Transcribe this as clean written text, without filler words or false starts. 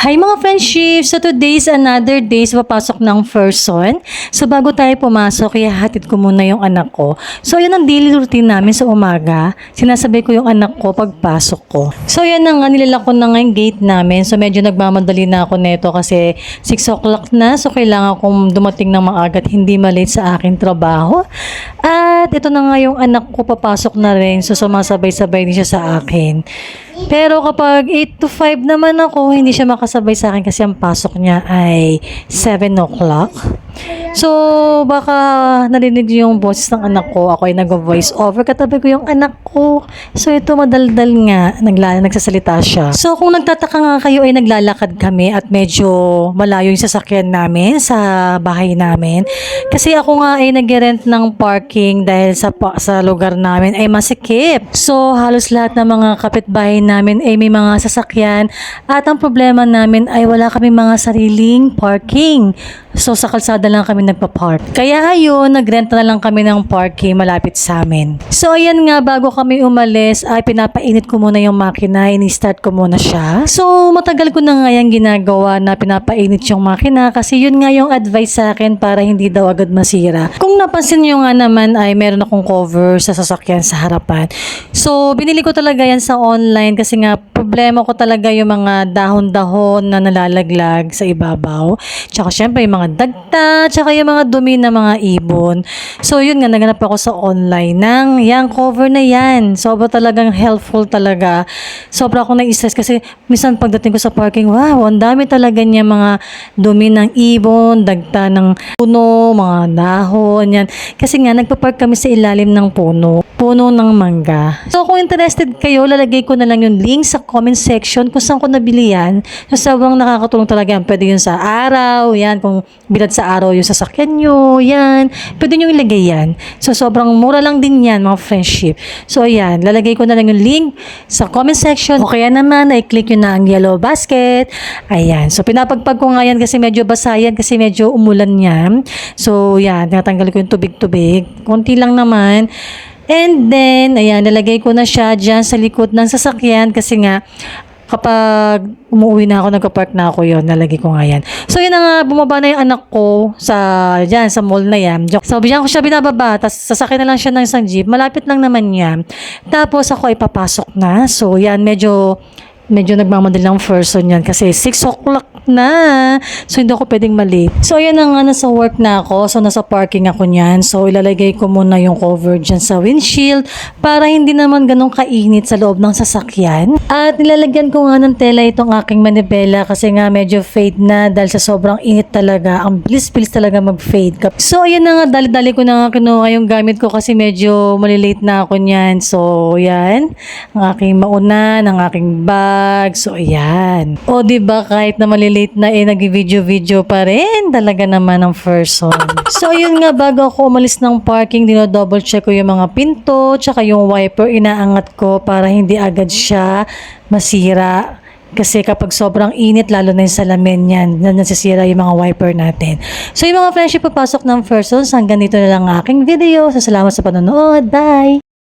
Hi mga friendship! So today is another day sa papasok ng person. So bago tayo pumasok, ihahatid ko muna yung anak ko. So yun ang daily routine namin sa umaga. Sinasabay ko yung anak ko pagpasok ko. So yan na nga, nilalak ko na nga yung gate namin. So medyo nagmamadali na ako neto kasi 6 o'clock na. So kailangan kong dumating ng maaga at hindi malate sa aking trabaho. At ito na nga yung anak ko papasok na rin. So sumasabay-sabay din siya sa akin. Pero kapag 8 to 5 naman ako, hindi siya makasabay sa akin kasi ang pasok niya ay 7 o'clock. So, baka narinig yung boses ng anak ko. Ako ay nag-voice over. Katabi ko yung anak ko. So, ito madaldal nga. Nagsasalita siya. So, kung nagtataka nga kayo ay naglalakad kami at medyo malayo yung sasakyan namin sa bahay namin. Kasi ako nga ay nag-rent ng parking dahil sa lugar namin ay masikip. So, halos lahat ng mga kapitbahay namin ay may mga sasakyan. At ang problema namin ay wala kami mga sariling parking. So, sa kalsada lang kami nagpa-park. Kaya ayun, nag-rent na lang kami ng parking malapit sa amin. So, ayan nga, bago kami umalis, ay pinapainit ko muna yung makina. Ini-start ko muna siya. So, matagal ko na nga yung ginagawa na pinapainit yung makina kasi yun nga yung advice sa akin para hindi daw agad masira. Kung napansin nyo nga naman ay meron akong cover sa sasakyan sa harapan. So, binili ko talaga yan sa online kasi nga problema ko talaga yung mga dahon-dahon na nalalaglag sa ibabaw. Tsaka syempre yung mga dagta, tsaka yung mga dumi na mga ibon. So yun nga, naganap ako sa online ng yung cover na yan. Sobra talagang helpful talaga. Sobra akong na-stress kasi minsan pagdating ko sa parking, wow, ang dami talaga niya mga dumi ng ibon, dagta ng puno, mga dahon, yan. Kasi nga, nagpa-park kami sa ilalim ng puno ng mangga. So kung interested kayo, lalagay ko na lang yung link sa comment section kung saan ko nabili yan. So sobrang nakakatulong talaga yan. Pwede yun sa araw, yan, kung bilad sa araw yung sasakyan nyo, yan. Pwede nyo ilagay yan. So sobrang mura lang din yan, mga friendship. So ayan, lalagay ko na lang yung link sa comment section. O kaya naman, ay click yun na ang yellow basket. Ayan. So pinapagpag ko nga yan kasi medyo basa yan kasi medyo umulan yan. So yan, tinatanggal ko yung tubig-tubig. Konti lang naman. And then, ayan, nalagay ko na siya dyan sa likod ng sasakyan kasi nga, kapag umuwi na ako, nagka-park na ako yon, nalagay ko nga yan. So, yun na nga, bumaba na yung anak ko sa mall na yan. So, bigyan ko siya binababa, tapos sasakyan na lang siya ng isang jeep. Malapit lang naman yan. Tapos, ako ay papasok na. So, yan, medyo nagmamadali ng person yan kasi 6 o'clock na. So, hindi ako pwedeng malate. So, ayan na nga, nasa work na ako. So, nasa parking ako niyan. So, ilalagay ko muna yung cover dyan sa windshield para hindi naman ganun kainit sa loob ng sasakyan. At nilalagyan ko nga ng tela itong aking manibela kasi nga medyo fade na dahil sa sobrang init talaga. Ang bilis-bilis talaga mag-fade. So, ayan na nga, dali-dali ko na nga kinuha yung gamit ko kasi medyo malilate na ako niyan. So, yan. Ang aking maunan, ang aking bag. So, ayan. O, diba, kahit na malilate na nag-video-video pa rin. Talaga naman ang person. So, yun nga, bago ako umalis ng parking, dino-double check ko yung mga pinto, tsaka yung wiper, inaangat ko para hindi agad siya masira. Kasi kapag sobrang init, lalo na yung salamin yan, nasisira yung mga wiper natin. So, yung mga friendship papasok ng persons, hanggang dito na lang ang aking video. So, salamat sa panonood. Bye!